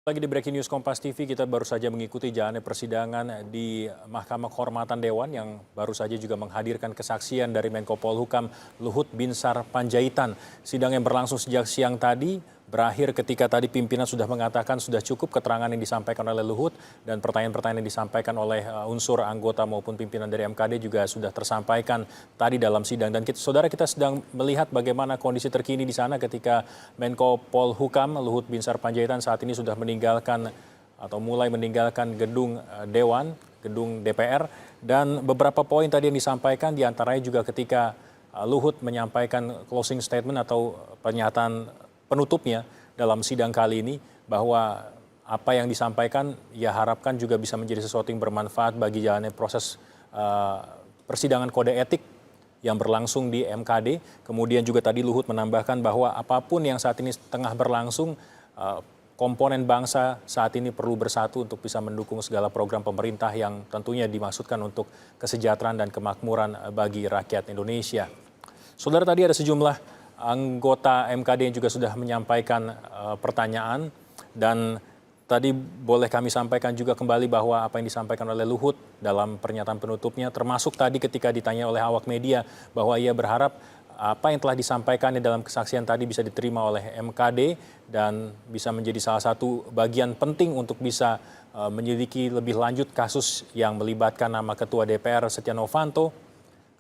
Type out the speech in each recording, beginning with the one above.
Lagi di Breaking News Kompas TV, kita baru saja mengikuti jalannya persidangan di Mahkamah Kehormatan Dewan yang baru saja juga menghadirkan kesaksian dari Menko Polhukam Luhut Binsar Panjaitan. Sidang yang berlangsung sejak siang tadi berakhir ketika tadi pimpinan sudah mengatakan sudah cukup keterangan yang disampaikan oleh Luhut dan pertanyaan-pertanyaan yang disampaikan oleh unsur anggota maupun pimpinan dari MKD juga sudah tersampaikan tadi dalam sidang. Dan saudara, kita sedang melihat bagaimana kondisi terkini di sana ketika Menko Polhukam Luhut Binsar Panjaitan saat ini sudah meninggalkan atau mulai meninggalkan gedung Dewan, gedung DPR, dan beberapa poin tadi yang disampaikan diantaranya juga ketika Luhut menyampaikan closing statement atau pernyataan penutupnya dalam sidang kali ini bahwa apa yang disampaikan ia harapkan juga bisa menjadi sesuatu yang bermanfaat bagi jalannya proses persidangan kode etik yang berlangsung di MKD. Kemudian juga tadi Luhut menambahkan bahwa apapun yang saat ini tengah berlangsung, komponen bangsa saat ini perlu bersatu untuk bisa mendukung segala program pemerintah yang tentunya dimaksudkan untuk kesejahteraan dan kemakmuran bagi rakyat Indonesia. Saudara, tadi ada sejumlah anggota MKD yang juga sudah menyampaikan pertanyaan, dan tadi boleh kami sampaikan juga kembali bahwa apa yang disampaikan oleh Luhut dalam pernyataan penutupnya, termasuk tadi ketika ditanya oleh awak media bahwa ia berharap apa yang telah disampaikannya dalam kesaksian tadi bisa diterima oleh MKD dan bisa menjadi salah satu bagian penting untuk bisa menyelidiki lebih lanjut kasus yang melibatkan nama Ketua DPR Setia Novanto.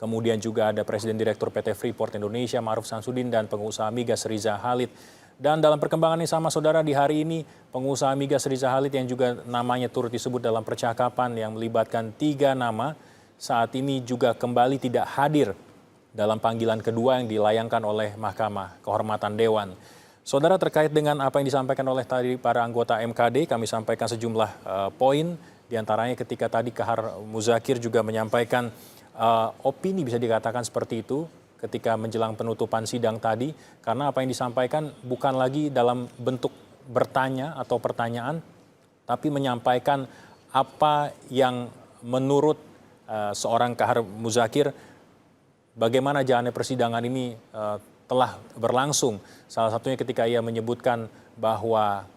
Kemudian juga ada Presiden Direktur PT Freeport Indonesia Ma'ruf Samsudin dan pengusaha migas Riza Khalid. Dan dalam perkembangan yang sama, saudara, di hari ini pengusaha migas Riza Khalid yang juga namanya turut disebut dalam percakapan yang melibatkan 3 nama saat ini juga kembali tidak hadir dalam panggilan kedua yang dilayangkan oleh Mahkamah Kehormatan Dewan. Saudara, terkait dengan apa yang disampaikan oleh tadi para anggota MKD, kami sampaikan sejumlah poin, diantaranya ketika tadi Kahar Muzakir juga menyampaikan opini, bisa dikatakan seperti itu, ketika menjelang penutupan sidang tadi, karena apa yang disampaikan bukan lagi dalam bentuk bertanya atau pertanyaan, tapi menyampaikan apa yang menurut seorang Kahar Muzakir, bagaimana jalannya persidangan ini telah berlangsung. Salah satunya ketika ia menyebutkan bahwa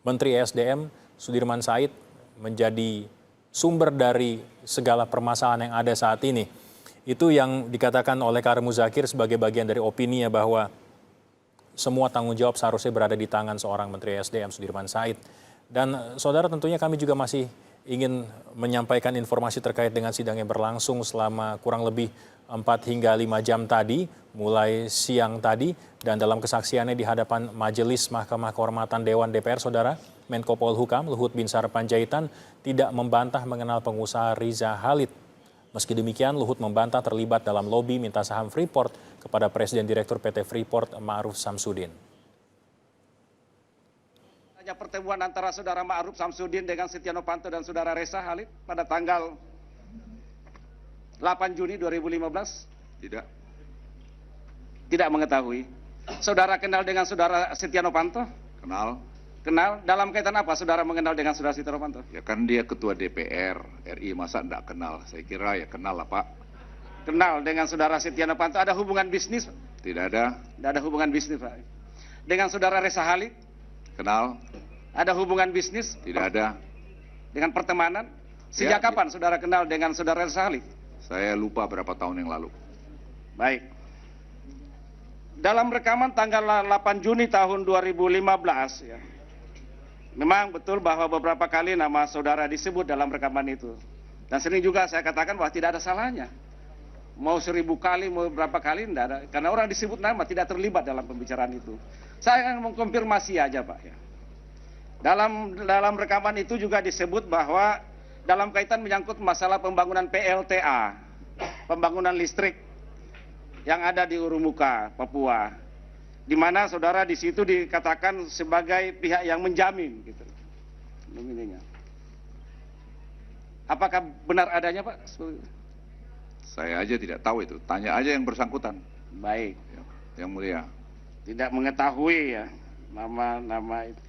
Menteri SDM Sudirman Said menjadi sumber dari segala permasalahan yang ada saat ini. Itu yang dikatakan oleh Kahar Muzakir sebagai bagian dari opininya bahwa semua tanggung jawab seharusnya berada di tangan seorang Menteri SDM Sudirman Said. Dan saudara, tentunya kami juga masih ingin menyampaikan informasi terkait dengan sidang yang berlangsung selama kurang lebih 4 hingga 5 jam tadi, mulai siang tadi, dan dalam kesaksiannya di hadapan Majelis Mahkamah Kehormatan Dewan DPR, saudara, Menko Polhukam Luhut Binsar Panjaitan tidak membantah mengenal pengusaha Riza Khalid. Meski demikian, Luhut membantah terlibat dalam lobi minta saham Freeport kepada Presiden Direktur PT Freeport Ma'ruf Samsudin. Hanya pertemuan antara saudara Ma'ruf Samsudin dengan Setia Novanto dan saudara Reza Khalid pada tanggal 8 Juni 2015? Tidak. Tidak mengetahui. Saudara kenal dengan saudara Setia Novanto? Kenal. Kenal. Dalam kaitan apa saudara mengenal dengan saudara Setia Novanto? Ya kan dia ketua DPR RI, masa enggak kenal? Saya kira ya kenal lah, Pak. Kenal dengan saudara Setia Novanto. Ada hubungan bisnis? Tidak ada. Tidak ada hubungan bisnis, Pak. Dengan saudara Reza Khalid? Kenal. Ada hubungan bisnis? Tidak ada. Dengan pertemanan? Sejak kapan saudara kenal dengan saudara Reza Khalid? Saya lupa berapa tahun yang lalu. Baik. Dalam rekaman tanggal 8 Juni tahun 2015, ya, memang betul bahwa beberapa kali nama saudara disebut dalam rekaman itu. Dan sering juga saya katakan bahwa tidak ada salahnya. Mau 1000 kali, mau berapa kali, tidak ada. Karena orang disebut nama tidak terlibat dalam pembicaraan itu. Saya akan mengkonfirmasi aja, Pak. Ya. Dalam rekaman itu juga disebut bahwa dalam kaitan menyangkut masalah pembangunan PLTA, pembangunan listrik yang ada di Urumuka, Papua, di mana saudara di situ dikatakan sebagai pihak yang menjamin, gitu. Apakah benar adanya, Pak? Saya aja tidak tahu itu. Tanya aja yang bersangkutan. Baik. Yang mulia. Tidak mengetahui ya nama-nama itu.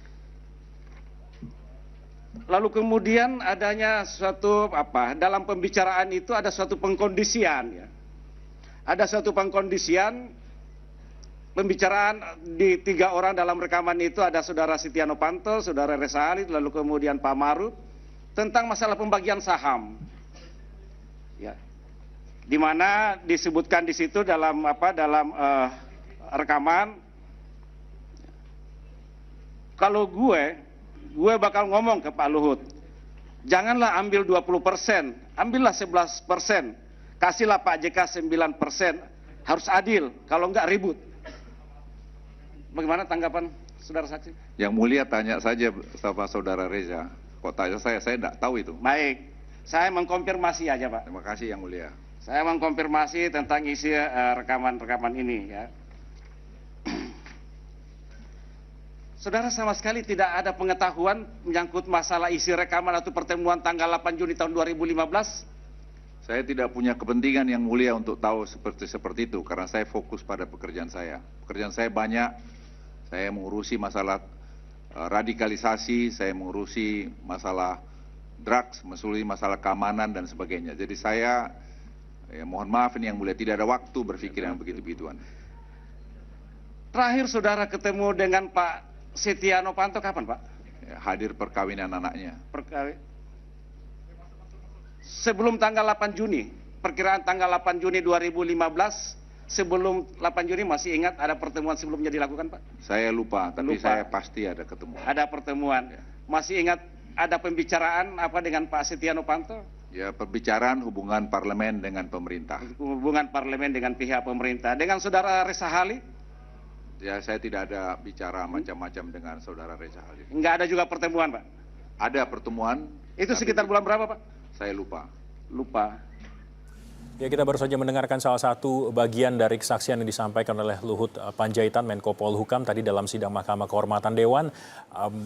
Lalu kemudian adanya suatu dalam pembicaraan itu ada suatu pengkondisian, ya. Ada suatu pengkondisian pembicaraan di 3 orang dalam rekaman itu ada Saudara Setia Novanto, Saudara Reza Halid, lalu kemudian Pak Maruf tentang masalah pembagian saham. Ya. Di mana disebutkan di situ dalam rekaman, kalau gue bakal ngomong ke Pak Luhut, janganlah ambil 20%, ambillah 11%, kasihlah Pak JK 9%, harus adil, kalau enggak ribut. Bagaimana tanggapan saudara saksi? Yang mulia tanya saja sama saudara Reza. Kok tanya saya tidak tahu itu. Baik, saya mengkonfirmasi aja Pak. Terima kasih yang mulia. Saya mengkonfirmasi tentang isi rekaman-rekaman ini ya. Saudara sama sekali tidak ada pengetahuan menyangkut masalah isi rekaman atau pertemuan tanggal 8 Juni tahun 2015? Saya tidak punya kepentingan yang mulia untuk tahu seperti itu karena saya fokus pada pekerjaan saya. Pekerjaan saya banyak. Saya mengurusi masalah radikalisasi, saya mengurusi masalah drugs, mengurusi masalah keamanan dan sebagainya. Jadi saya mohon maaf ini yang mulia, tidak ada waktu berpikir yang begitu-begituan. Terakhir saudara ketemu dengan Pak Setia Novanto kapan Pak? Hadir perkawinan anaknya. Sebelum tanggal 8 Juni, perkiraan tanggal 8 Juni 2015, sebelum 8 Juni masih ingat ada pertemuan sebelumnya dilakukan Pak? Saya lupa, tapi saya pasti ada ketemu. Ada pertemuan. Masih ingat ada pembicaraan apa dengan Pak Setia Novanto? Ya, pembicaraan hubungan parlemen dengan pemerintah. Hubungan parlemen dengan pihak pemerintah. Dengan saudara Reza Halid? Ya, saya tidak ada bicara macam-macam dengan saudara Reza Halid. Enggak ada juga pertemuan Pak? Ada pertemuan. Itu sekitar bulan berapa Pak? Saya lupa. Lupa. Ya, kita baru saja mendengarkan salah satu bagian dari kesaksian yang disampaikan oleh Luhut Panjaitan, Menko Polhukam, tadi dalam sidang Mahkamah Kehormatan Dewan.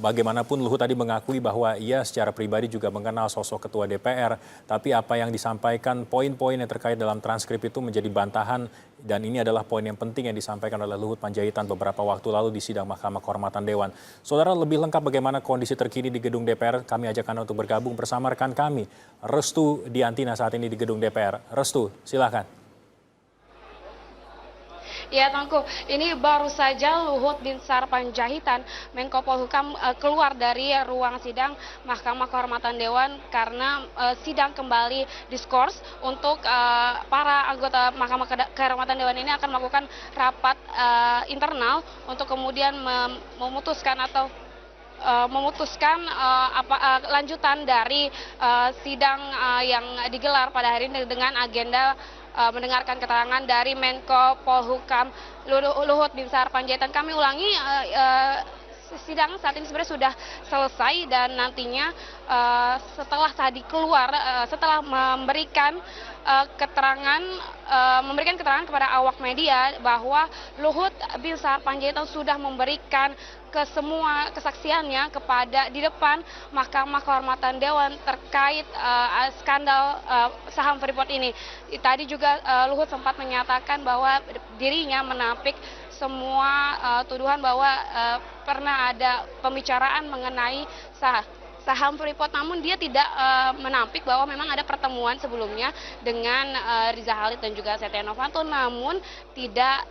Bagaimanapun Luhut tadi mengakui bahwa ia secara pribadi juga mengenal sosok Ketua DPR, tapi apa yang disampaikan, poin-poin yang terkait dalam transkrip itu menjadi bantahan, dan ini adalah poin yang penting yang disampaikan oleh Luhut Panjaitan beberapa waktu lalu di sidang Mahkamah Kehormatan Dewan. Saudara, lebih lengkap bagaimana kondisi terkini di gedung DPR, kami ajak Anda untuk bergabung bersama rekan kami, Restu Diantina, saat ini di gedung DPR. Restu, silakan. Ya Tengku, ini baru saja Luhut Binsar Panjaitan, Menko Polhukam keluar dari ruang sidang Mahkamah Kehormatan Dewan karena sidang kembali diskors untuk para anggota Mahkamah Kehormatan Dewan ini akan melakukan rapat internal untuk kemudian memutuskan lanjutan dari sidang yang digelar pada hari ini dengan agenda mendengarkan keterangan dari Menko Polhukam Luhut Binsar Panjaitan. Kami ulangi, sidang saat ini sebenarnya sudah selesai dan nantinya setelah tadi keluar, setelah memberikan keterangan kepada awak media bahwa Luhut Binsar Panjaitan sudah memberikan ke semua kesaksiannya di depan Mahkamah Kehormatan Dewan terkait skandal saham Freeport ini. Tadi juga Luhut sempat menyatakan bahwa dirinya menampik semua tuduhan bahwa pernah ada pembicaraan mengenai saham Freeport, namun dia tidak menampik bahwa memang ada pertemuan sebelumnya dengan Reza Halid dan juga Setia Novanto, namun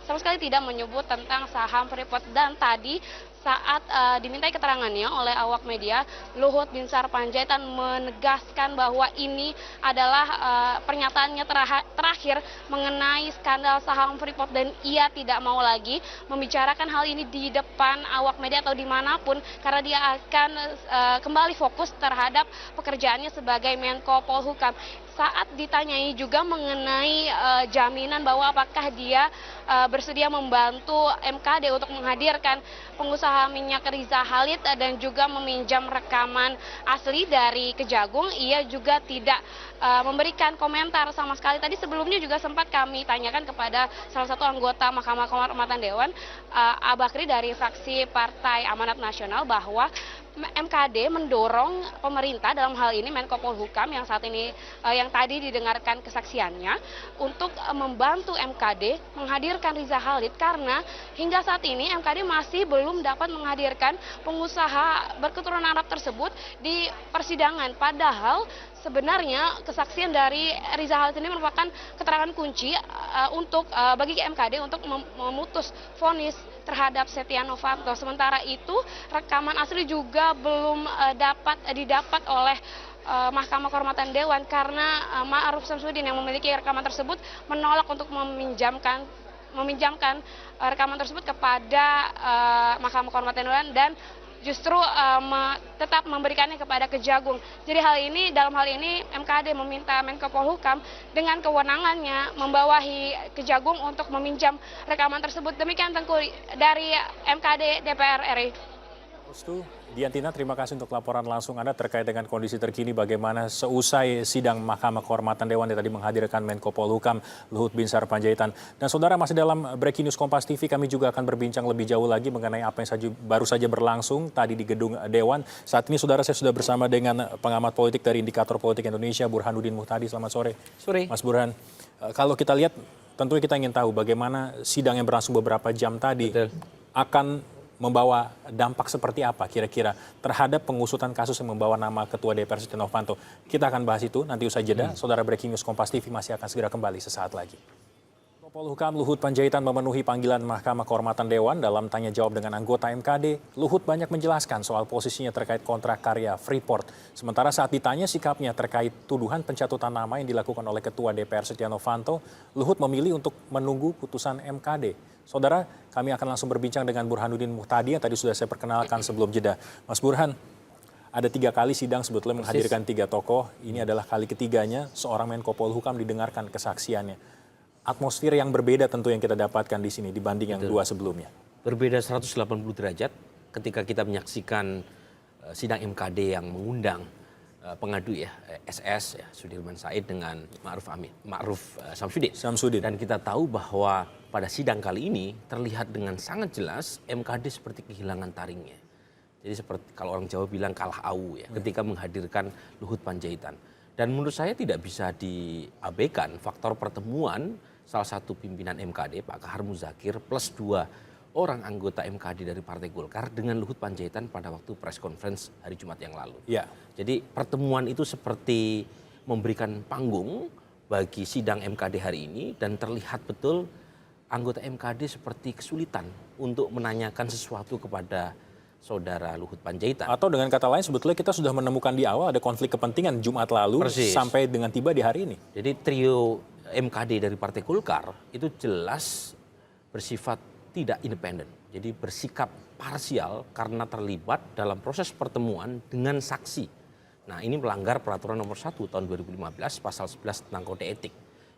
sama sekali tidak menyebut tentang saham Freeport. Dan tadi saat dimintai keterangannya oleh awak media, Luhut Binsar Panjaitan menegaskan bahwa ini adalah pernyataannya terakhir mengenai skandal saham Freeport dan ia tidak mau lagi membicarakan hal ini di depan awak media atau dimanapun karena dia akan kembali fokus terhadap pekerjaannya sebagai Menko Polhukam. Saat ditanyai juga mengenai jaminan bahwa apakah dia bersedia membantu MKD untuk menghadirkan pengusaha minyak Reza Halid dan juga meminjam rekaman asli dari Kejagung, ia juga tidak memberikan komentar sama sekali. Tadi sebelumnya juga sempat kami tanyakan kepada salah satu anggota Mahkamah Kehormatan Dewan, Abakri dari fraksi Partai Amanat Nasional, bahwa MKD mendorong pemerintah dalam hal ini Menko Polhukam yang saat ini yang tadi didengarkan kesaksiannya untuk membantu MKD menghadirkan Riza Khalid karena hingga saat ini MKD masih belum dapat menghadirkan pengusaha berketurunan Arab tersebut di persidangan. Padahal sebenarnya kesaksian dari Riza Khalid ini merupakan keterangan kunci untuk bagi MKD untuk memutus vonis terhadap Setia Novanto. Sementara itu rekaman asli juga belum didapat oleh Mahkamah Kehormatan Dewan karena Ma'ruf Samsudin yang memiliki rekaman tersebut menolak untuk meminjamkan rekaman tersebut kepada Mahkamah Kehormatan Dewan dan justru tetap memberikannya kepada Kejagung. Jadi dalam hal ini MKD meminta Menko Polhukam dengan kewenangannya membawahi Kejagung untuk meminjam rekaman tersebut. Demikian Tengku dari MKD DPR RI. Diantina, terima kasih untuk laporan langsung Anda terkait dengan kondisi terkini bagaimana seusai sidang Mahkamah Kehormatan Dewan yang tadi menghadirkan Menko Polhukam Luhut Binsar Panjaitan. Dan saudara, masih dalam Breaking News Kompas TV, kami juga akan berbincang lebih jauh lagi mengenai apa yang baru saja berlangsung tadi di gedung Dewan. Saat ini saudara, saya sudah bersama dengan pengamat politik dari Indikator Politik Indonesia, Burhanuddin Muhtadi. Selamat sore. Sore. Mas Burhan, kalau kita lihat tentunya kita ingin tahu bagaimana sidang yang berlangsung beberapa jam tadi akan membawa dampak seperti apa kira-kira terhadap pengusutan kasus yang membawa nama Ketua DPR Setia Novanto. Kita akan bahas itu nanti usai jeda. Saudara, Breaking News Kompas TV masih akan segera kembali sesaat lagi. Polhukam Luhut Panjaitan memenuhi panggilan Mahkamah Kehormatan Dewan. Dalam tanya jawab dengan anggota MKD, Luhut banyak menjelaskan soal posisinya terkait kontrak karya Freeport. Sementara saat ditanya sikapnya terkait tuduhan pencatutan nama yang dilakukan oleh Ketua DPR Setia Novanto, Luhut memilih untuk menunggu putusan MKD. Saudara, kami akan langsung berbincang dengan Burhanuddin Muhtadi yang tadi sudah saya perkenalkan sebelum jeda. Mas Burhan, ada 3 kali sidang sebetulnya menghadirkan 3 tokoh. Ini adalah kali ketiganya seorang Menko Polhukam didengarkan kesaksiannya. Atmosfer yang berbeda tentu yang kita dapatkan di sini dibanding yang 2 sebelumnya. Berbeda 180 derajat ketika kita menyaksikan sidang MKD yang mengundang pengadu SS Sudirman Said dengan Ma'ruf Samsudin. Dan kita tahu bahwa pada sidang kali ini terlihat dengan sangat jelas MKD seperti kehilangan taringnya. Jadi seperti kalau orang Jawa bilang kalah awu ketika menghadirkan Luhut Panjaitan. Dan menurut saya tidak bisa diabaikan faktor pertemuan salah satu pimpinan MKD, Pak Kahar Muzakir, plus 2 orang anggota MKD dari Partai Golkar dengan Luhut Panjaitan pada waktu press conference hari Jumat yang lalu. Ya. Jadi pertemuan itu seperti memberikan panggung bagi sidang MKD hari ini dan terlihat betul anggota MKD seperti kesulitan untuk menanyakan sesuatu kepada saudara Luhut Panjaitan. Atau dengan kata lain sebetulnya kita sudah menemukan di awal ada konflik kepentingan Jumat lalu sampai dengan tiba di hari ini. Jadi trio MKD dari Partai Golkar itu jelas bersifat tidak independen. Jadi bersikap parsial karena terlibat dalam proses pertemuan dengan saksi. Nah, ini melanggar peraturan nomor 1 tahun 2015 pasal 11 tentang kode etik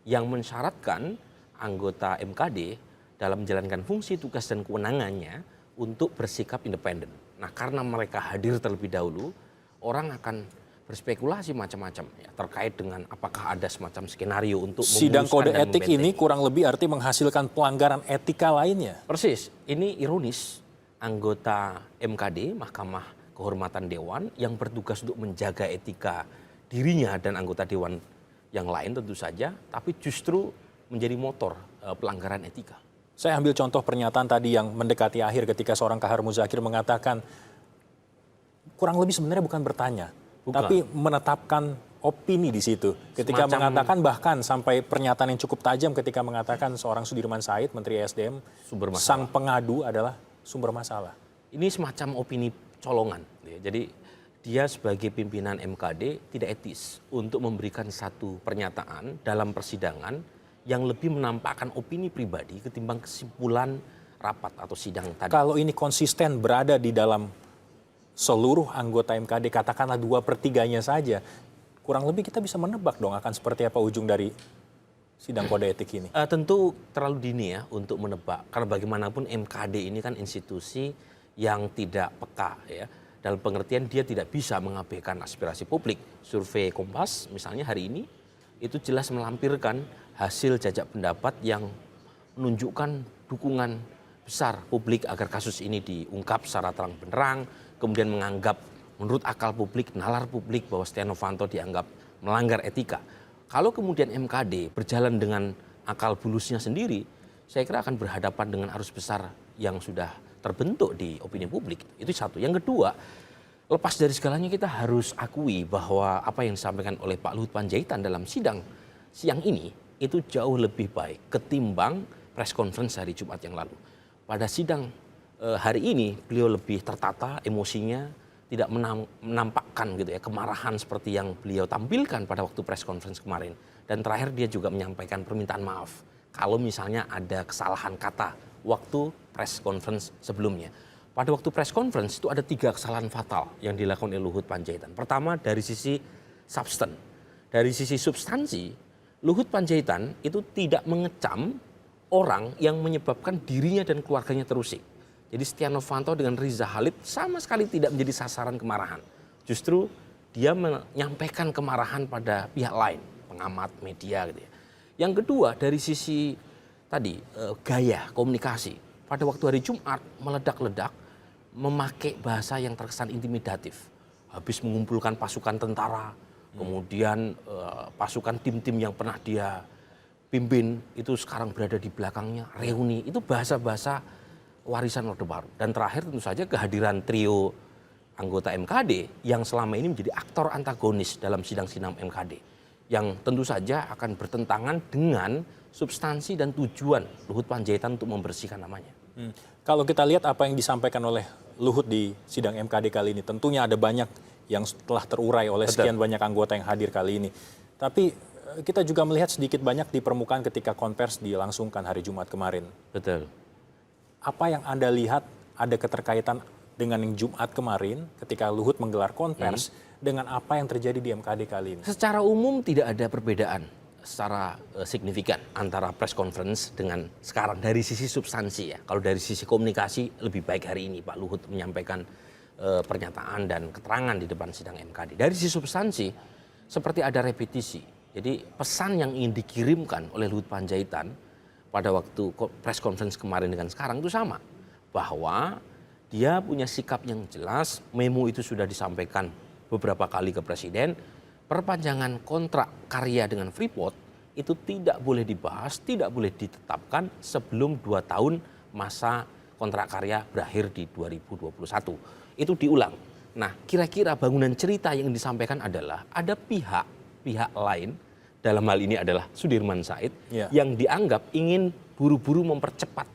yang mensyaratkan anggota MKD dalam menjalankan fungsi, tugas dan kewenangannya untuk bersikap independen. Nah, karena mereka hadir terlebih dahulu, orang akan berspekulasi macam-macam terkait dengan apakah ada semacam skenario untuk sidang kode etik ini kurang lebih arti menghasilkan pelanggaran etika lainnya. Persis, ini ironis. Anggota MKD, Mahkamah Kehormatan Dewan, yang bertugas untuk menjaga etika dirinya dan anggota Dewan yang lain tentu saja, tapi justru menjadi motor pelanggaran etika. Saya ambil contoh pernyataan tadi yang mendekati akhir ketika seorang Kahar Muzakir mengatakan kurang lebih sebenarnya bukan bertanya, tapi menetapkan opini di situ. Ketika mengatakan bahkan sampai pernyataan yang cukup tajam ketika mengatakan seorang Sudirman Said, Menteri ESDM, sang pengadu adalah sumber masalah. Ini semacam opini colongan. Jadi dia sebagai pimpinan MKD tidak etis untuk memberikan satu pernyataan dalam persidangan yang lebih menampakkan opini pribadi ketimbang kesimpulan rapat atau sidang tadi. Kalau ini konsisten berada di dalam seluruh anggota MKD, katakanlah 2/3-nya saja, kurang lebih kita bisa menebak dong akan seperti apa ujung dari sidang kode etik ini. Tentu terlalu dini ya untuk menebak, karena bagaimanapun MKD ini kan institusi yang tidak peka ya. Dalam pengertian dia tidak bisa mengabaikan aspirasi publik. Survei Kompas misalnya hari ini itu jelas melampirkan hasil jajak pendapat yang menunjukkan dukungan besar publik agar kasus ini diungkap secara terang benderang, kemudian menganggap menurut akal publik, nalar publik bahwa Setia Novanto dianggap melanggar etika. Kalau kemudian MKD berjalan dengan akal bulusnya sendiri, saya kira akan berhadapan dengan arus besar yang sudah terbentuk di opini publik. Itu satu. Yang kedua, lepas dari segalanya kita harus akui bahwa apa yang disampaikan oleh Pak Luhut Panjaitan dalam sidang siang ini itu jauh lebih baik ketimbang press conference hari Jumat yang lalu. Pada sidang hari ini beliau lebih tertata emosinya, tidak menampakkan gitu ya kemarahan seperti yang beliau tampilkan pada waktu press conference kemarin. Dan terakhir dia juga menyampaikan permintaan maaf kalau misalnya ada kesalahan kata waktu press conference sebelumnya. Pada waktu press conference itu ada 3 kesalahan fatal yang dilakukan oleh Luhut Panjaitan. Pertama dari sisi substan. Dari sisi substansi, Luhut Panjaitan itu tidak mengecam orang yang menyebabkan dirinya dan keluarganya terusik. Jadi Setia Novanto dengan Riza Khalid sama sekali tidak menjadi sasaran kemarahan. Justru dia menyampaikan kemarahan pada pihak lain, pengamat, media gitu ya. Yang kedua dari sisi tadi gaya komunikasi. Pada waktu hari Jumat meledak-ledak memakai bahasa yang terkesan intimidatif. Habis mengumpulkan pasukan tentara, kemudian pasukan tim-tim yang pernah dia pimpin itu sekarang berada di belakangnya, reuni. Itu bahasa-bahasa warisan Orde Baru. Dan terakhir tentu saja kehadiran trio anggota MKD yang selama ini menjadi aktor antagonis dalam sidang-sidang MKD. Yang tentu saja akan bertentangan dengan substansi dan tujuan Luhut Panjaitan untuk membersihkan namanya. Kalau kita lihat apa yang disampaikan oleh Luhut di sidang MKD kali ini, tentunya ada banyak yang telah terurai oleh sekian banyak anggota yang hadir kali ini. Tapi kita juga melihat sedikit banyak di permukaan ketika konvers dilangsungkan hari Jumat kemarin. Betul. Apa yang Anda lihat ada keterkaitan dengan yang Jumat kemarin ketika Luhut menggelar konvers dengan apa yang terjadi di MKD kali ini? Secara umum tidak ada perbedaan secara signifikan antara press conference dengan sekarang dari sisi substansi ya. Kalau dari sisi komunikasi lebih baik hari ini Pak Luhut menyampaikan pernyataan dan keterangan di depan sidang MKD. Dari sisi substansi seperti ada repetisi. Jadi pesan yang ingin dikirimkan oleh Luhut Panjaitan pada waktu press conference kemarin dengan sekarang itu sama. Bahwa dia punya sikap yang jelas, memo itu sudah disampaikan beberapa kali ke Presiden, perpanjangan kontrak karya dengan Freeport itu tidak boleh dibahas, tidak boleh ditetapkan sebelum 2 tahun masa kontrak karya berakhir di 2021. Itu diulang. Nah, kira-kira bangunan cerita yang disampaikan adalah ada pihak lain, dalam hal ini adalah Sudirman Said, yang dianggap ingin buru-buru mempercepat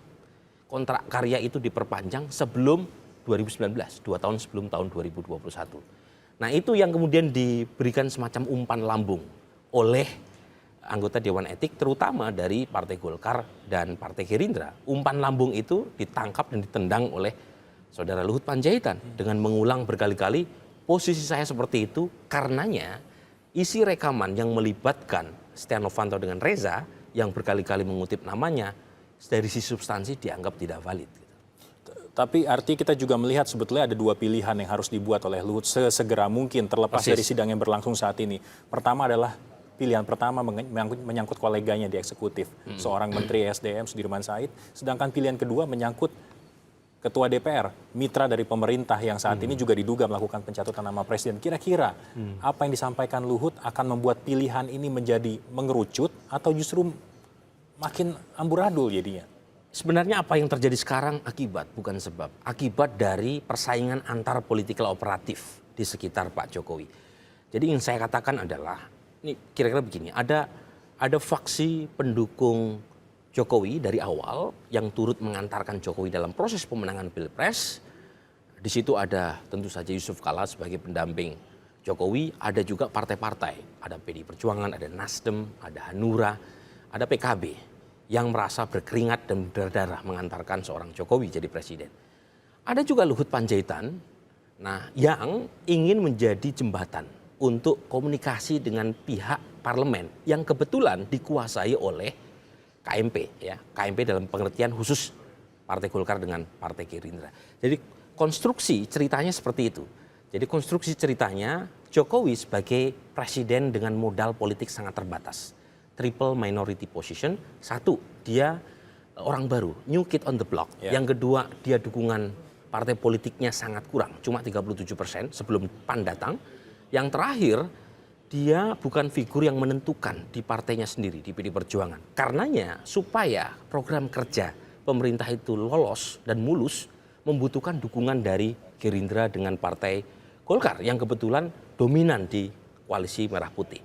kontrak karya itu diperpanjang sebelum 2019, 2 tahun sebelum tahun 2021. Nah itu yang kemudian diberikan semacam umpan lambung oleh anggota Dewan Etik terutama dari Partai Golkar dan Partai Gerindra. Umpan lambung itu ditangkap dan ditendang oleh Saudara Luhut Panjaitan dengan mengulang berkali-kali posisi saya seperti itu karenanya isi rekaman yang melibatkan Setia Novanto dengan Reza yang berkali-kali mengutip namanya dari sisi substansi dianggap tidak valid. Tapi arti kita juga melihat sebetulnya ada 2 pilihan yang harus dibuat oleh Luhut sesegera mungkin terlepas dari sidang yang berlangsung saat ini. Pertama adalah pilihan pertama menyangkut koleganya di eksekutif, seorang Menteri SDM Sudirman Said. Sedangkan pilihan kedua menyangkut Ketua DPR, mitra dari pemerintah yang saat ini juga diduga melakukan pencatutan nama Presiden. Kira-kira apa yang disampaikan Luhut akan membuat pilihan ini menjadi mengerucut atau justru makin amburadul jadinya? Sebenarnya apa yang terjadi sekarang akibat, bukan sebab. Akibat dari persaingan antar politikal operatif di sekitar Pak Jokowi. Jadi yang saya katakan adalah, ini kira-kira begini, ada faksi pendukung Jokowi dari awal yang turut mengantarkan Jokowi dalam proses pemenangan Pilpres. Di situ ada tentu saja Yusuf Kala sebagai pendamping Jokowi, ada juga partai-partai, ada PDI Perjuangan, ada Nasdem, ada Hanura, ada PKB. Yang merasa berkeringat dan berdarah mengantarkan seorang Jokowi jadi presiden. Ada juga Luhut Panjaitan, yang ingin menjadi jembatan untuk komunikasi dengan pihak parlemen yang kebetulan dikuasai oleh KMP, ya KMP dalam pengertian khusus Partai Golkar dengan Partai Gerindra. Jadi konstruksi ceritanya seperti itu. Jadi konstruksi ceritanya Jokowi sebagai presiden dengan modal politik sangat terbatas. Triple minority position. 1, dia orang baru, new kid on the block. Yang kedua, dia dukungan partai politiknya sangat kurang, cuma 37% sebelum PAN datang. Yang terakhir, dia bukan figur yang menentukan di partainya sendiri, di PD Perjuangan. Karenanya, supaya program kerja pemerintah itu lolos dan mulus, membutuhkan dukungan dari Gerindra dengan Partai Golkar yang kebetulan dominan di koalisi Merah Putih.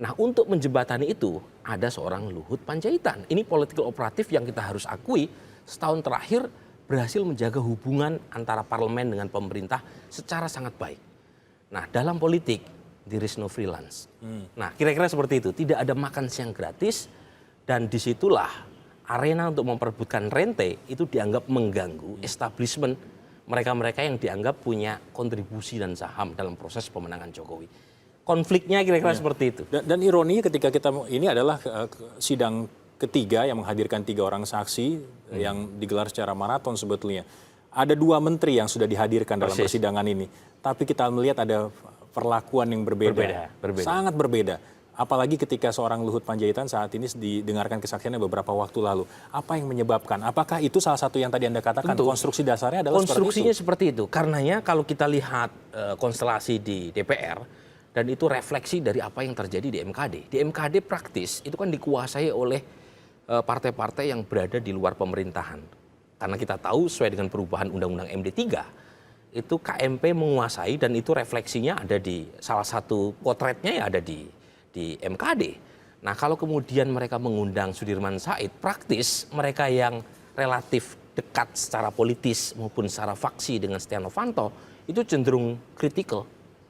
Nah, untuk menjembatani itu, ada seorang Luhut Panjaitan. Ini political operatif yang kita harus akui, setahun terakhir berhasil menjaga hubungan antara parlemen dengan pemerintah secara sangat baik. Nah, dalam politik, there is no freelance. Nah, kira-kira seperti itu. Tidak ada makan siang gratis, dan disitulah arena untuk memperebutkan rente itu dianggap mengganggu establishment mereka-mereka yang dianggap punya kontribusi dan saham dalam proses pemenangan Jokowi. Konfliknya kira-kira seperti itu. Dan ironi ketika kita, ini adalah sidang ketiga yang menghadirkan 3 orang saksi yang digelar secara maraton sebetulnya. Ada 2 menteri yang sudah dihadirkan dalam persidangan ini. Tapi kita melihat ada perlakuan yang berbeda. Sangat berbeda. Apalagi ketika seorang Luhut Panjaitan saat ini didengarkan kesaksiannya beberapa waktu lalu. Apa yang menyebabkan? Apakah itu salah satu yang tadi Anda katakan? Tentu. Konstruksi dasarnya adalah konstruksinya seperti seperti itu? itu. Karenanya kalau kita lihat konstelasi di DPR, dan itu refleksi dari apa yang terjadi di MKD. Di MKD praktis itu kan dikuasai oleh partai-partai yang berada di luar pemerintahan. Karena kita tahu sesuai dengan perubahan Undang-Undang MD3, itu KMP menguasai, dan itu refleksinya ada di salah satu potretnya ya ada di MKD. Nah, kalau kemudian mereka mengundang Sudirman Said, praktis mereka yang relatif dekat secara politis maupun secara faksi dengan Setia Novanto itu cenderung kritikal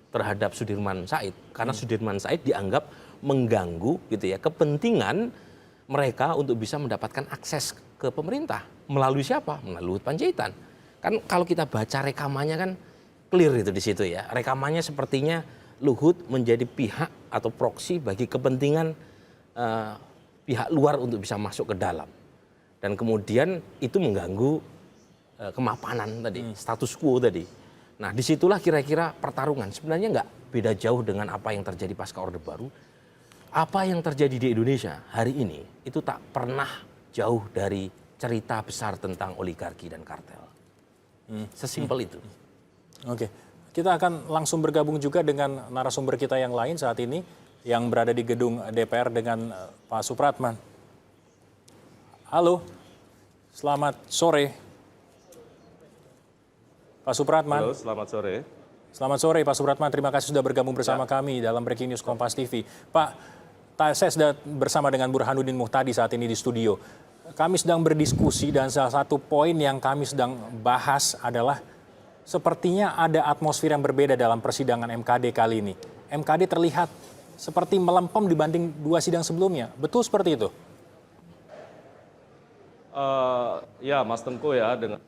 terhadap Sudirman Said, karena Sudirman Said dianggap mengganggu gitu ya kepentingan mereka untuk bisa mendapatkan akses ke pemerintah melalui siapa? Melalui Luhut Panjaitan. Kan kalau kita baca rekamannya kan clear itu di situ ya. Rekamannya sepertinya Luhut menjadi pihak atau proksi bagi kepentingan pihak luar untuk bisa masuk ke dalam. Dan kemudian itu mengganggu kemapanan tadi, status quo tadi. Nah, disitulah kira-kira pertarungan. Sebenarnya nggak beda jauh dengan apa yang terjadi pasca Orde Baru. Apa yang terjadi di Indonesia hari ini itu tak pernah jauh dari cerita besar tentang oligarki dan kartel. Sesimpel itu. Oke, kita akan langsung bergabung juga dengan narasumber kita yang lain saat ini yang berada di gedung DPR dengan Pak Supratman. Halo, selamat sore. Pak Supratman. Halo, selamat sore. Selamat sore Pak Supratman, terima kasih sudah bergabung bersama kami dalam Breaking News Kompas TV. Pak, saya sudah bersama dengan Burhanuddin Muhtadi saat ini di studio. Kami sedang berdiskusi dan salah satu poin yang kami sedang bahas adalah sepertinya ada atmosfer yang berbeda dalam persidangan MKD kali ini. MKD terlihat seperti melempem dibanding 2 sidang sebelumnya. Betul seperti itu? Ya, Mas Tengku ya, dengan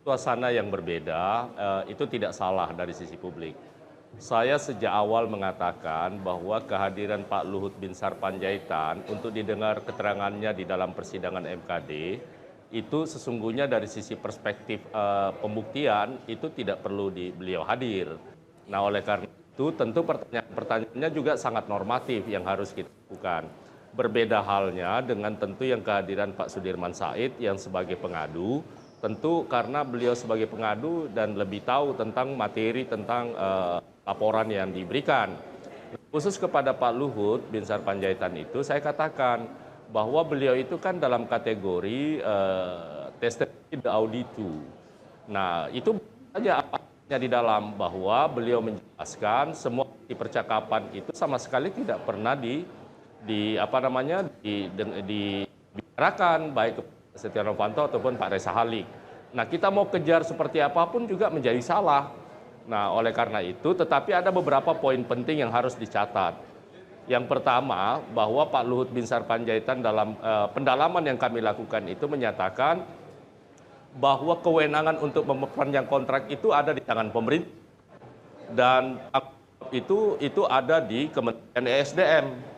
suasana yang berbeda, itu tidak salah dari sisi publik. Saya sejak awal mengatakan bahwa kehadiran Pak Luhut Binsar Panjaitan untuk didengar keterangannya di dalam persidangan MKD, itu sesungguhnya dari sisi perspektif pembuktian, itu tidak perlu beliau hadir. Nah, oleh karena itu tentu pertanyaannya juga sangat normatif yang harus kita lakukan. Berbeda halnya dengan tentu yang kehadiran Pak Sudirman Said yang sebagai pengadu, tentu karena beliau sebagai pengadu dan lebih tahu tentang materi tentang laporan yang diberikan. Khusus kepada Pak Luhut Binsar Panjaitan itu saya katakan bahwa beliau itu kan dalam kategori testimoni de auditu. Nah, itu saja apanya di dalam bahwa beliau menjelaskan semua di percakapan itu sama sekali tidak pernah dibicarakan baik Setia Novanto ataupun Pak Reza Halik. Nah, kita mau kejar seperti apapun juga menjadi salah. Nah, oleh karena itu, tetapi ada beberapa poin penting yang harus dicatat. Yang pertama, bahwa Pak Luhut Binsar Panjaitan dalam pendalaman yang kami lakukan itu menyatakan bahwa kewenangan untuk memperpanjang kontrak itu ada di tangan pemerintah. Dan itu ada di Kementerian ESDM.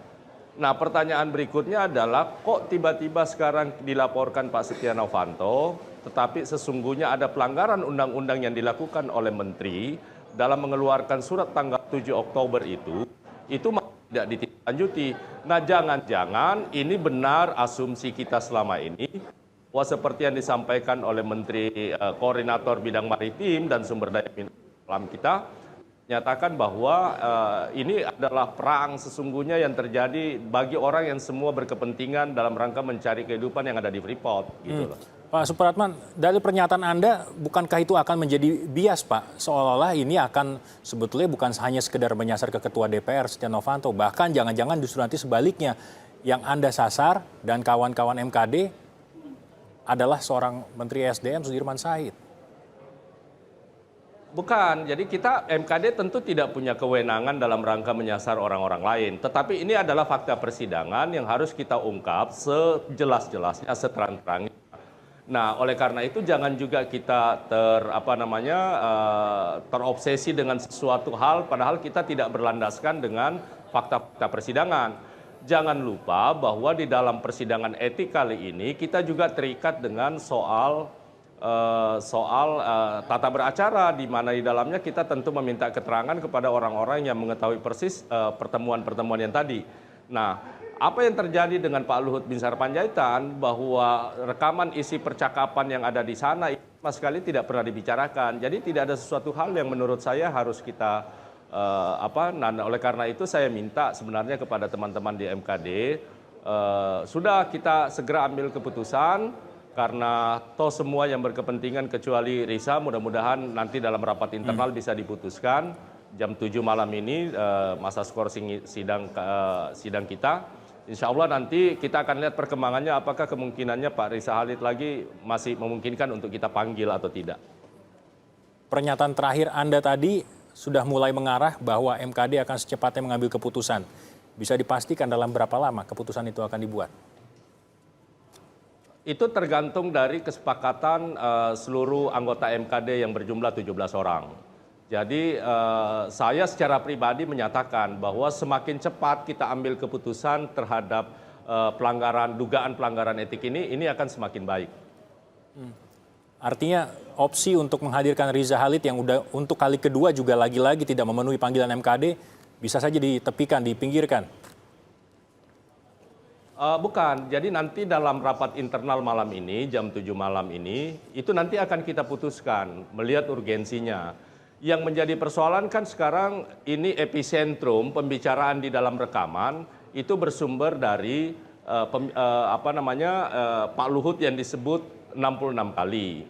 Nah, pertanyaan berikutnya adalah kok tiba-tiba sekarang dilaporkan Pak Setia Novanto, tetapi sesungguhnya ada pelanggaran undang-undang yang dilakukan oleh Menteri dalam mengeluarkan surat tanggal 7 Oktober itu tidak ditindaklanjuti. Nah, jangan-jangan ini benar asumsi kita selama ini bahwa seperti yang disampaikan oleh Menteri Koordinator Bidang Maritim dan Sumber Daya Alam kita, nyatakan bahwa ini adalah perang sesungguhnya yang terjadi bagi orang yang semua berkepentingan dalam rangka mencari kehidupan yang ada di Freeport. Gitu loh. Pak Supratman, dari pernyataan Anda, bukankah itu akan menjadi bias, Pak? Seolah-olah ini akan sebetulnya bukan hanya sekedar menyasar ke Ketua DPR, Setia Novanto, bahkan jangan-jangan justru nanti sebaliknya, yang Anda sasar dan kawan-kawan MKD adalah seorang Menteri SDM Sudirman Said. Bukan, jadi kita MKD tentu tidak punya kewenangan dalam rangka menyasar orang-orang lain. Tetapi ini adalah fakta persidangan yang harus kita ungkap sejelas-jelasnya, seterang-terangnya. Nah, oleh karena itu jangan juga kita terobsesi dengan sesuatu hal, padahal kita tidak berlandaskan dengan fakta-fakta persidangan. Jangan lupa bahwa di dalam persidangan etik kali ini kita juga terikat dengan soal tata beracara, di mana di dalamnya kita tentu meminta keterangan kepada orang-orang yang mengetahui persis pertemuan-pertemuan yang tadi. Nah, apa yang terjadi dengan Pak Luhut Binsar Panjaitan, bahwa rekaman isi percakapan yang ada di sana sama sekali tidak pernah dibicarakan. Jadi tidak ada sesuatu hal yang menurut saya harus kita oleh karena itu saya minta sebenarnya kepada teman-teman di MKD, sudah kita segera ambil keputusan. Karena toh semua yang berkepentingan kecuali Risa, mudah-mudahan nanti dalam rapat internal bisa diputuskan jam 7 malam ini masa skor sidang kita. Insya Allah nanti kita akan lihat perkembangannya, apakah kemungkinannya Pak Risa Halid lagi masih memungkinkan untuk kita panggil atau tidak. Pernyataan terakhir Anda tadi sudah mulai mengarah bahwa MKD akan secepatnya mengambil keputusan. Bisa dipastikan dalam berapa lama keputusan itu akan dibuat? Itu tergantung dari kesepakatan seluruh anggota MKD yang berjumlah 17 orang. Jadi saya secara pribadi menyatakan bahwa semakin cepat kita ambil keputusan terhadap dugaan pelanggaran etik ini akan semakin baik. Artinya opsi untuk menghadirkan Riza Halid yang udah untuk kali kedua juga lagi-lagi tidak memenuhi panggilan MKD bisa saja ditepikan, dipinggirkan. Bukan, jadi nanti dalam rapat internal malam ini, jam 7 malam ini, itu nanti akan kita putuskan, melihat urgensinya. Yang menjadi persoalan kan sekarang ini epicentrum pembicaraan di dalam rekaman, itu bersumber dari Pak Luhut yang disebut 66 kali.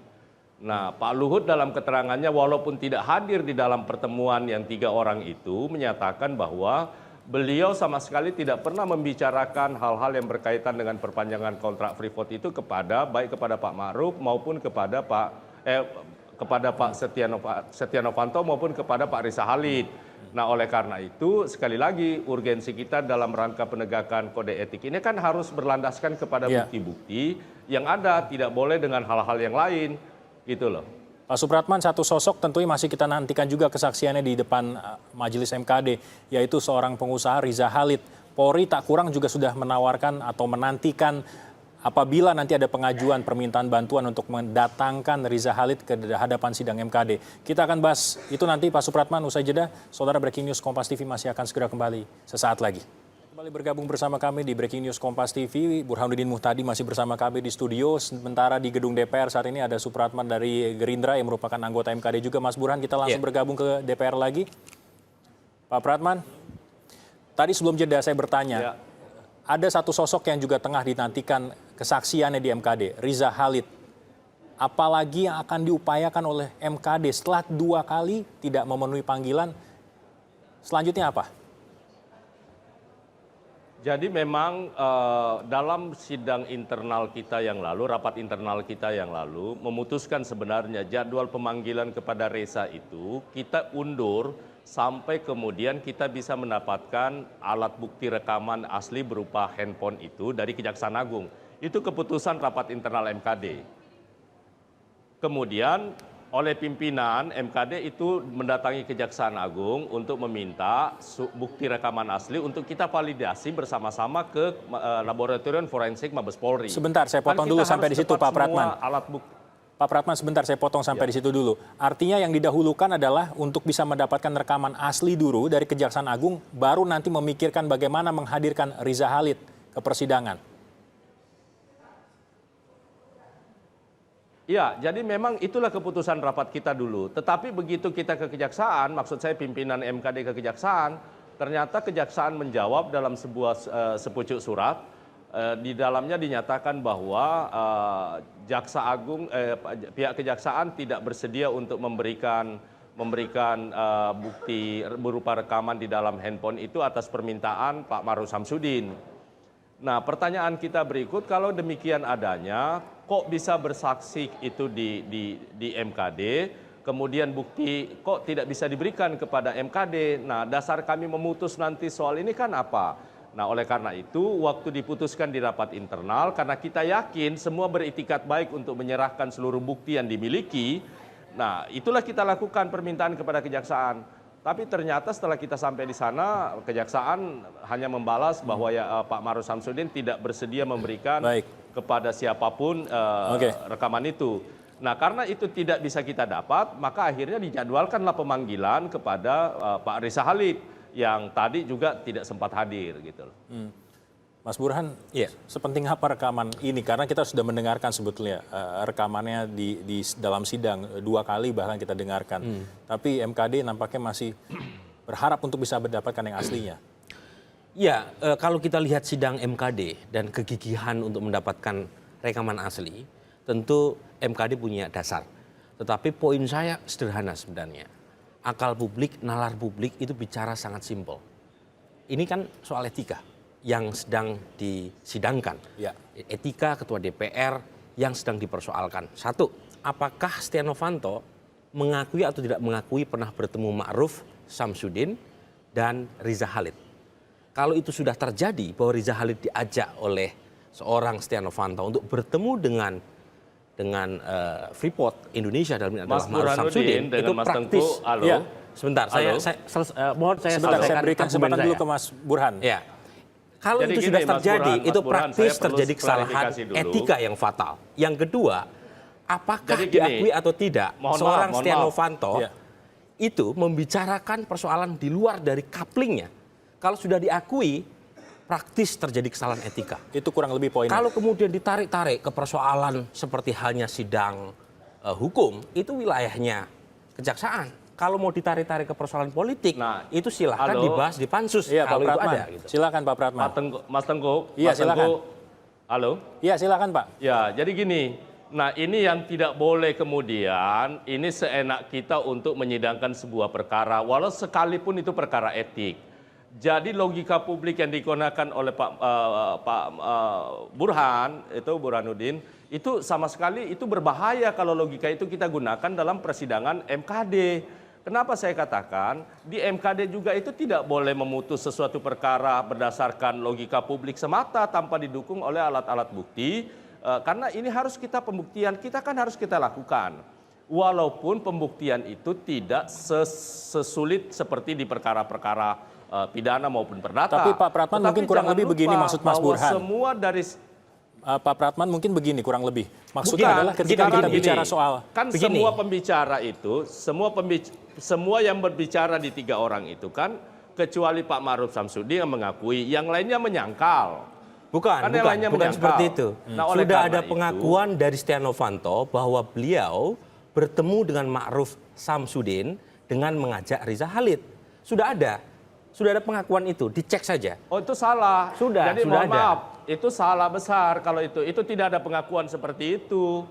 Nah, Pak Luhut dalam keterangannya walaupun tidak hadir di dalam pertemuan yang 3 orang itu, menyatakan bahwa beliau sama sekali tidak pernah membicarakan hal-hal yang berkaitan dengan perpanjangan kontrak Freeport itu baik kepada Pak Ma'ruf maupun kepada Pak Setia Novanto maupun kepada Pak Risa Halid. Nah, oleh karena itu sekali lagi urgensi kita dalam rangka penegakan kode etik ini kan harus berlandaskan kepada bukti-bukti yang ada, tidak boleh dengan hal-hal yang lain, gitu loh. Pak Supratman, satu sosok tentunya masih kita nantikan juga kesaksiannya di depan Majelis MKD, yaitu seorang pengusaha Riza Halid. Polri tak kurang juga sudah menawarkan atau menantikan apabila nanti ada pengajuan permintaan bantuan untuk mendatangkan Riza Halid ke hadapan sidang MKD. Kita akan bahas itu nanti Pak Supratman, usai jeda. Saudara, Breaking News Kompas TV masih akan segera kembali sesaat lagi. Kembali bergabung bersama kami di Breaking News Kompas TV, Burhanuddin Muhtadi masih bersama kami di studio. Sementara di gedung DPR saat ini ada Supratman dari Gerindra yang merupakan anggota MKD juga. Mas Burhan, kita langsung bergabung ke DPR lagi. Pak Pratman, tadi sebelum jeda saya bertanya, ada satu sosok yang juga tengah dinantikan kesaksiannya di MKD, Riza Halid. Apalagi yang akan diupayakan oleh MKD setelah 2 kali tidak memenuhi panggilan, selanjutnya apa? Jadi memang dalam sidang internal kita yang lalu, rapat internal kita yang lalu, memutuskan sebenarnya jadwal pemanggilan kepada Reza itu kita undur sampai kemudian kita bisa mendapatkan alat bukti rekaman asli berupa handphone itu dari Kejaksaan Agung. Itu keputusan rapat internal MKD. Kemudian oleh pimpinan MKD itu mendatangi Kejaksaan Agung untuk meminta bukti rekaman asli untuk kita validasi bersama-sama ke Laboratorium Forensik Mabes Polri. Sebentar, saya potong dulu sampai di situ Pak Pratman. Pak Pratman, sebentar saya potong sampai di situ dulu. Artinya yang didahulukan adalah untuk bisa mendapatkan rekaman asli dulu dari Kejaksaan Agung, baru nanti memikirkan bagaimana menghadirkan Riza Halid ke persidangan. Ya, jadi memang itulah keputusan rapat kita dulu. Tetapi begitu kita ke kejaksaan, maksud saya pimpinan MKD ke kejaksaan, ternyata kejaksaan menjawab dalam sebuah sepucuk surat. Di dalamnya dinyatakan bahwa jaksa agung, pihak kejaksaan tidak bersedia untuk memberikan bukti berupa rekaman di dalam handphone itu atas permintaan Pak Ma'ruf Samsudin. Nah, pertanyaan kita berikut, kalau demikian adanya, kok bisa bersaksi itu di MKD, kemudian bukti kok tidak bisa diberikan kepada MKD. Nah, dasar kami memutus nanti soal ini kan apa? Nah, oleh karena itu, waktu diputuskan di rapat internal, karena kita yakin semua beritikat baik untuk menyerahkan seluruh bukti yang dimiliki, nah, itulah kita lakukan permintaan kepada kejaksaan. Tapi ternyata setelah kita sampai di sana, kejaksaan hanya membalas bahwa Pak Ma'ruf Samsudin tidak bersedia memberikan kepada siapapun rekaman itu. Nah, karena itu tidak bisa kita dapat, maka akhirnya dijadwalkanlah pemanggilan kepada Pak Riza Halid yang tadi juga tidak sempat hadir gitu loh. Mas Burhan, sepenting apa rekaman ini? Karena kita sudah mendengarkan sebetulnya rekamannya di dalam sidang 2 kali bahkan kita dengarkan. Tapi MKD nampaknya masih berharap untuk bisa mendapatkan yang aslinya. Ya, kalau kita lihat sidang MKD dan kegigihan untuk mendapatkan rekaman asli, tentu MKD punya dasar. Tetapi poin saya sederhana sebenarnya. Akal publik, nalar publik itu bicara sangat simpel. Ini kan soal etika yang sedang disidangkan. Etika Ketua DPR yang sedang dipersoalkan. 1, apakah Setia Novanto mengakui atau tidak mengakui pernah bertemu Ma'ruf Samsudin dan Riza Halid? Kalau itu sudah terjadi bahwa Riza Halid diajak oleh seorang Setia Novanto untuk bertemu dengan Freeport Indonesia dalam ini adalah Ma'ruf Samsudin, itu praktis. Sebentar, mohon saya berikan kesempatan dulu ke Mas Burhan. Ya. Kalau Jadi itu gini, sudah Mas terjadi, Burhan, itu Mas Burhan, praktis saya perlu terjadi kesalahan klarifikasi dulu. etika yang fatal. Yang kedua, apakah Jadi gini, diakui atau tidak seorang Setia Novanto itu membicarakan persoalan di luar dari couplingnya. Kalau sudah diakui, praktis terjadi kesalahan etika. Itu kurang lebih poinnya. Kalau kemudian ditarik-tarik ke persoalan seperti halnya sidang hukum, itu wilayahnya kejaksaan. Kalau mau ditarik-tarik ke persoalan politik, itu silahkan dibahas di pansus. Kalau itu Pratman, ada. Gitu. Silakan Pak Pratman. Mas Tengku. Iya, silakan. Halo. Iya, silakan Pak. Ya, jadi gini. Nah, ini yang tidak boleh kemudian, ini seenak kita untuk menyidangkan sebuah perkara, walau sekalipun itu perkara etik. Jadi logika publik yang digunakan oleh Pak Burhan, itu Burhanuddin, itu sama sekali itu berbahaya kalau logika itu kita gunakan dalam persidangan MKD. Kenapa saya katakan di MKD juga itu tidak boleh memutus sesuatu perkara berdasarkan logika publik semata tanpa didukung oleh alat-alat bukti, karena ini harus pembuktian kita kan harus kita lakukan. Walaupun pembuktian itu tidak sesulit seperti di perkara-perkara pidana maupun perdata. Tapi Pak Pratman mungkin kurang lebih begini maksud Mas Burhan. Semua dari Pak Pratman mungkin begini kurang lebih. Maksudnya adalah ketika kita bicara soal kan begini. Semua pembicara itu, semua yang berbicara di 3 orang itu kan kecuali Pak Ma'ruf Samsudin yang mengakui, yang lainnya menyangkal. Bukan seperti itu. Nah, sudah ada pengakuan dari Setia Novanto bahwa beliau bertemu dengan Ma'ruf Samsudin dengan mengajak Riza Halid. Sudah ada pengakuan itu, dicek saja. Oh, itu salah. Jadi sudah mohon maaf, itu salah besar kalau itu tidak ada pengakuan seperti itu.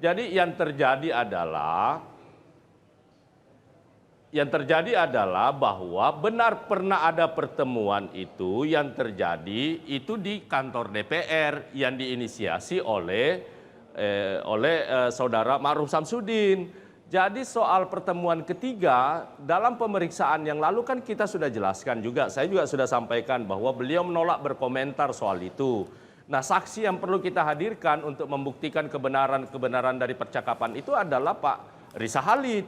Jadi yang terjadi adalah bahwa benar pernah ada pertemuan itu yang terjadi itu di kantor DPR yang diinisiasi oleh saudara Ma'ruf Samsudin. Jadi soal pertemuan ketiga, dalam pemeriksaan yang lalu kan kita sudah jelaskan juga, saya juga sudah sampaikan bahwa beliau menolak berkomentar soal itu. Nah, saksi yang perlu kita hadirkan untuk membuktikan kebenaran dari percakapan itu adalah Pak Riza Halid.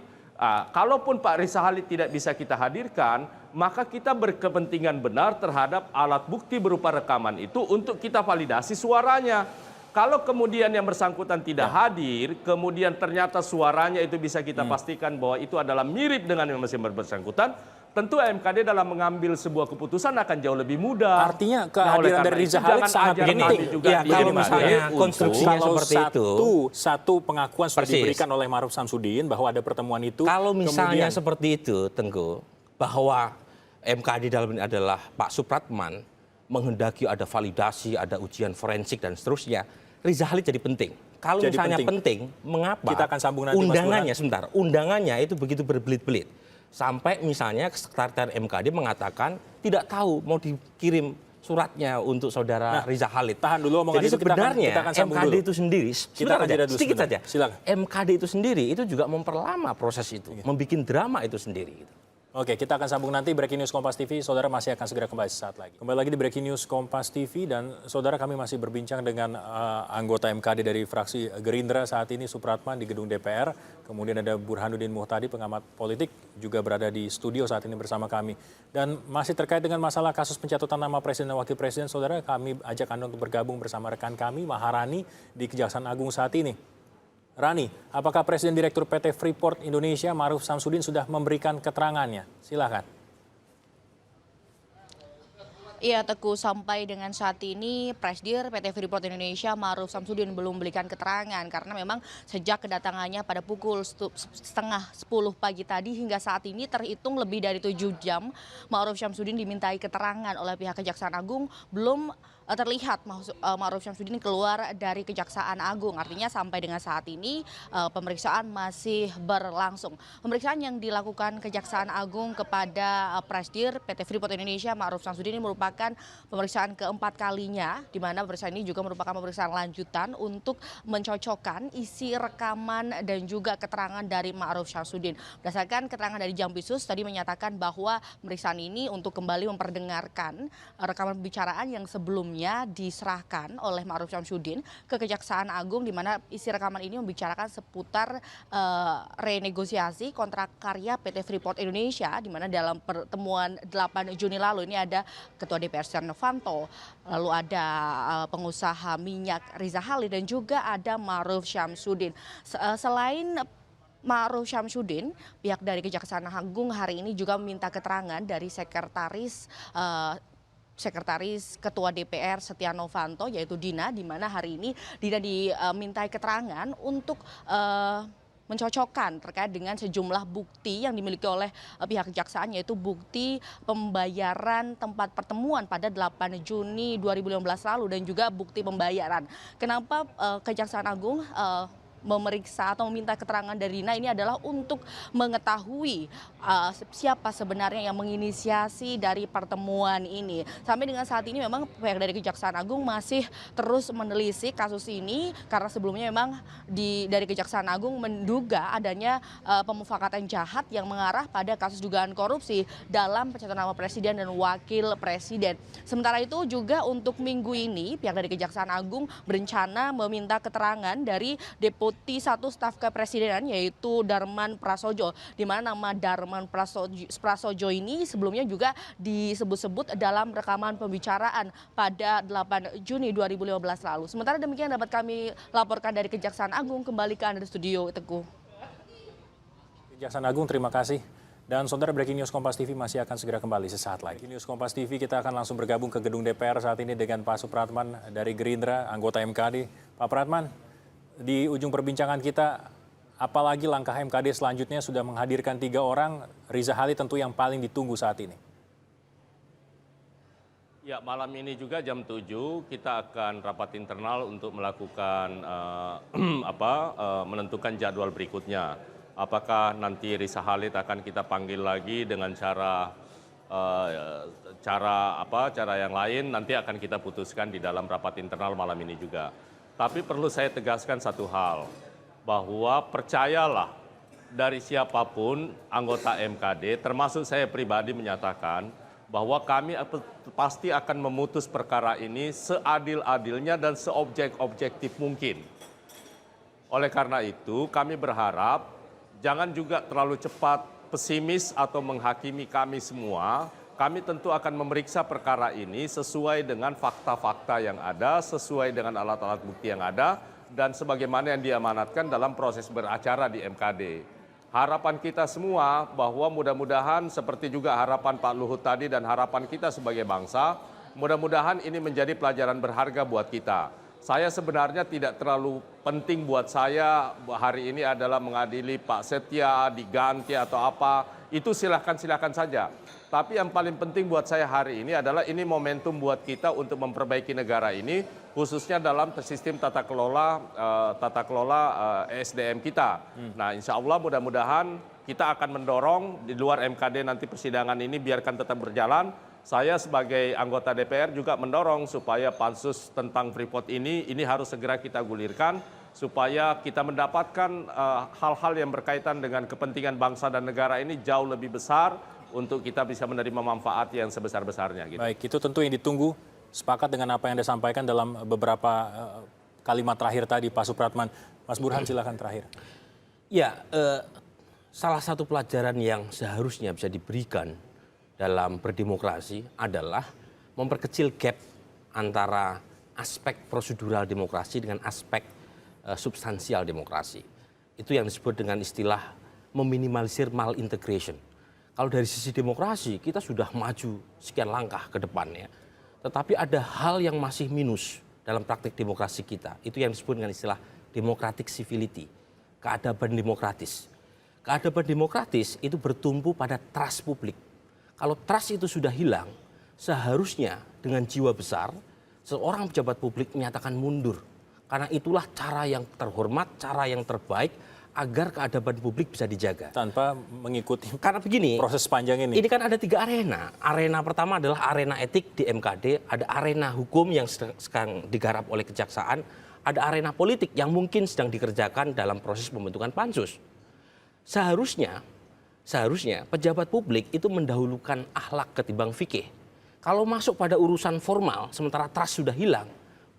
Kalaupun Pak Riza Halid tidak bisa kita hadirkan, maka kita berkepentingan benar terhadap alat bukti berupa rekaman itu untuk kita validasi suaranya. Kalau kemudian yang bersangkutan tidak hadir, kemudian ternyata suaranya itu bisa kita pastikan bahwa itu adalah mirip dengan yang masih bersangkutan, tentu MKD dalam mengambil sebuah keputusan akan jauh lebih mudah. Artinya Nah, oleh kehadiran karena dari itu Riza Khalid jangan sangat ajar penting. kami juga Ya, di kalau MKD misalnya untuk- konstruksinya Kalau seperti itu. satu pengakuan sudah Persis. diberikan oleh Ma'ruf Samsudin bahwa ada pertemuan itu. Kalau misalnya kemudian- seperti itu, Tengku, bahwa MKD dalam ini adalah Pak Supratman menghendaki ada validasi, ada ujian forensik dan seterusnya, Riza Khalid jadi penting. Kalau Jadi misalnya penting. mengapa Kita akan sambung nanti, Mas undangannya, sebentar, undangannya itu begitu berbelit-belit. Sampai misalnya Sekretariat MKD mengatakan tidak tahu mau dikirim suratnya untuk saudara Riza Khalid. tahan dulu omongan Jadi itu, sebenarnya kita akan sambung MKD dulu. itu sendiri, Kita akan jeda dulu sedikit sebentar. saja. Silakan. MKD itu sendiri itu juga memperlama proses itu, membuat drama itu sendiri. Oke, kita akan sambung nanti Breaking News Kompas TV. Saudara masih akan segera kembali sesaat lagi. Kembali lagi di Breaking News Kompas TV dan saudara kami masih berbincang dengan anggota MKD dari fraksi Gerindra saat ini Supratman di gedung DPR. Kemudian ada Burhanuddin Muhtadi, pengamat politik, juga berada di studio saat ini bersama kami. Dan masih terkait dengan masalah kasus pencatutan nama Presiden dan Wakil Presiden, saudara kami ajak Anda untuk bergabung bersama rekan kami Maharani di Kejaksaan Agung saat ini. Rani, apakah Presiden Direktur PT Freeport Indonesia Ma'ruf Samsudin sudah memberikan keterangannya? Silakan. Iya Teguh, sampai dengan saat ini Presdir PT Freeport Indonesia Ma'ruf Samsudin belum memberikan keterangan karena memang sejak kedatangannya pada pukul setengah 10 pagi tadi hingga saat ini terhitung lebih dari 7 jam Ma'ruf Samsudin dimintai keterangan oleh pihak Kejaksaan Agung belum terlihat Ma'ruf Samsudin keluar dari Kejaksaan Agung. Artinya sampai dengan saat ini pemeriksaan masih berlangsung. Pemeriksaan yang dilakukan Kejaksaan Agung kepada Presdir PT Freeport Indonesia Ma'ruf Samsudin ini merupakan pemeriksaan keempat kalinya, di mana pemeriksaan ini juga merupakan pemeriksaan lanjutan untuk mencocokkan isi rekaman dan juga keterangan dari Ma'ruf Samsudin. Berdasarkan keterangan dari Jampisus tadi menyatakan bahwa pemeriksaan ini untuk kembali memperdengarkan rekaman pembicaraan yang sebelumnya diserahkan oleh Ma'ruf Samsudin ke Kejaksaan Agung, di mana isi rekaman ini membicarakan seputar renegosiasi kontrak karya PT Freeport Indonesia, di mana dalam pertemuan 8 Juni lalu ini ada Ketua DPR Setia Novanto, lalu ada pengusaha minyak Riza Khalid dan juga ada Ma'ruf Samsudin. Selain Ma'ruf Samsudin, pihak dari Kejaksaan Agung hari ini juga meminta keterangan dari Sekretaris Ketua DPR Setia Novanto yaitu Dina, di mana hari ini Dina dimintai keterangan untuk mencocokkan terkait dengan sejumlah bukti yang dimiliki oleh pihak kejaksaan, yaitu bukti pembayaran tempat pertemuan pada 8 Juni 2015 lalu dan juga bukti pembayaran. Kenapa Kejaksaan Agung memeriksa atau meminta keterangan dari Dina ini adalah untuk mengetahui siapa sebenarnya yang menginisiasi dari pertemuan ini. Sampai dengan saat ini memang pihak dari Kejaksaan Agung masih terus menelisik kasus ini karena sebelumnya memang dari Kejaksaan Agung menduga adanya pemufakatan jahat yang mengarah pada kasus dugaan korupsi dalam pencatutan nama Presiden dan Wakil Presiden. Sementara itu juga untuk minggu ini pihak dari Kejaksaan Agung berencana meminta keterangan dari Deputi 1 Staf Kepresidenan yaitu Darman Prasojo, di mana nama Darman Prasojo ini sebelumnya juga disebut-sebut dalam rekaman pembicaraan pada 8 Juni 2015 lalu. Sementara demikian dapat kami laporkan dari Kejaksaan Agung, kembali ke Anda di studio Teguh. Kejaksaan Agung, terima kasih. Dan saudara, Breaking News Kompas TV masih akan segera kembali sesaat lagi. Breaking News Kompas TV, kita akan langsung bergabung ke gedung DPR saat ini dengan Pak Supratman dari Gerindra, anggota MKD. Pak Supratman, di ujung perbincangan kita, apalagi langkah MKD selanjutnya sudah menghadirkan 3 orang, Riza Khalid tentu yang paling ditunggu saat ini. Ya, malam ini juga jam 7 kita akan rapat internal untuk melakukan menentukan jadwal berikutnya. Apakah nanti Riza Khalid akan kita panggil lagi dengan cara yang lain, nanti akan kita putuskan di dalam rapat internal malam ini juga. Tapi perlu saya tegaskan satu hal, bahwa percayalah dari siapapun anggota MKD, termasuk saya pribadi menyatakan bahwa kami pasti akan memutus perkara ini seadil-adilnya dan seobjektif mungkin. Oleh karena itu kami berharap jangan juga terlalu cepat pesimis atau menghakimi kami semua. Kami tentu akan memeriksa perkara ini sesuai dengan fakta-fakta yang ada, sesuai dengan alat-alat bukti yang ada, dan sebagaimana yang diamanatkan dalam proses beracara di MKD. Harapan kita semua bahwa mudah-mudahan seperti juga harapan Pak Luhut tadi dan harapan kita sebagai bangsa, mudah-mudahan ini menjadi pelajaran berharga buat kita. Saya sebenarnya tidak terlalu penting buat saya hari ini adalah mengadili Pak Setia, diganti atau apa, itu silakan saja. Tapi yang paling penting buat saya hari ini adalah ini momentum buat kita untuk memperbaiki negara ini, khususnya dalam sistem tata kelola SDM kita. Nah, insya Allah mudah-mudahan kita akan mendorong di luar MKD nanti persidangan ini biarkan tetap berjalan. Saya sebagai anggota DPR juga mendorong supaya pansus tentang Freeport ini harus segera kita gulirkan supaya kita mendapatkan hal-hal yang berkaitan dengan kepentingan bangsa dan negara ini jauh lebih besar untuk kita bisa menerima manfaat yang sebesar-besarnya. Gitu. Baik, itu tentu yang ditunggu. Sepakat dengan apa yang Anda sampaikan dalam beberapa kalimat terakhir tadi, Pak Supratman. Mas Burhan, silakan terakhir. Ya, salah satu pelajaran yang seharusnya bisa diberikan dalam berdemokrasi adalah memperkecil gap antara aspek prosedural demokrasi dengan aspek substansial demokrasi. Itu yang disebut dengan istilah meminimalisir malintegration. Kalau dari sisi demokrasi kita sudah maju sekian langkah ke depannya. Tetapi ada hal yang masih minus dalam praktik demokrasi kita. Itu yang disebut dengan istilah democratic civility, keadaban demokratis. Keadaban demokratis itu bertumpu pada trust publik. Kalau trust itu sudah hilang, seharusnya dengan jiwa besar, seorang pejabat publik menyatakan mundur. Karena itulah cara yang terhormat, cara yang terbaik agar keadaban publik bisa dijaga. Tanpa mengikuti Karena begini, proses panjang ini. Ini kan ada 3 arena. Arena pertama adalah arena etik di MKD, ada arena hukum yang sedang digarap oleh kejaksaan, ada arena politik yang mungkin sedang dikerjakan dalam proses pembentukan pansus. Seharusnya pejabat publik itu mendahulukan akhlak ketimbang fikih. Kalau masuk pada urusan formal, sementara trust sudah hilang,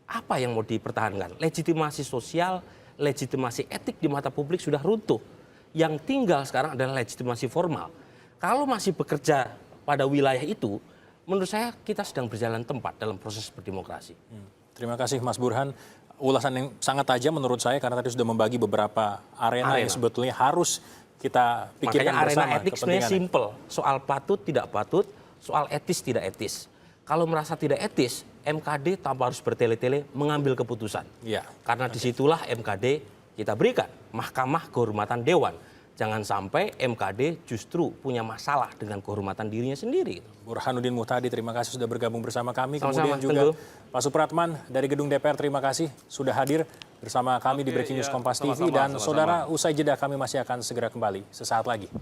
apa yang mau dipertahankan? Legitimasi sosial, legitimasi etik di mata publik sudah runtuh. Yang tinggal sekarang adalah legitimasi formal. Kalau masih bekerja pada wilayah itu, menurut saya kita sedang berjalan tempat dalam proses berdemokrasi. Terima kasih Mas Burhan. Ulasan yang sangat tajam menurut saya karena tadi sudah membagi beberapa arena. Yang sebetulnya harus kita pikirkan makanya bersama. arena etik sebenarnya simple. Soal patut, tidak patut, soal etis, tidak etis. Kalau merasa tidak etis, MKD tanpa harus bertele-tele mengambil keputusan. Ya. Karena disitulah MKD kita berikan, Mahkamah Kehormatan Dewan. Jangan sampai MKD justru punya masalah dengan kehormatan dirinya sendiri. Burhanuddin Muhtadi, terima kasih sudah bergabung bersama kami. Sama-sama, Kemudian juga Teguh. Pak Supratman dari Gedung DPR, terima kasih sudah hadir bersama kami di Breaking News Kompas TV. Dan saudara, usai jeda kami masih akan segera kembali sesaat lagi.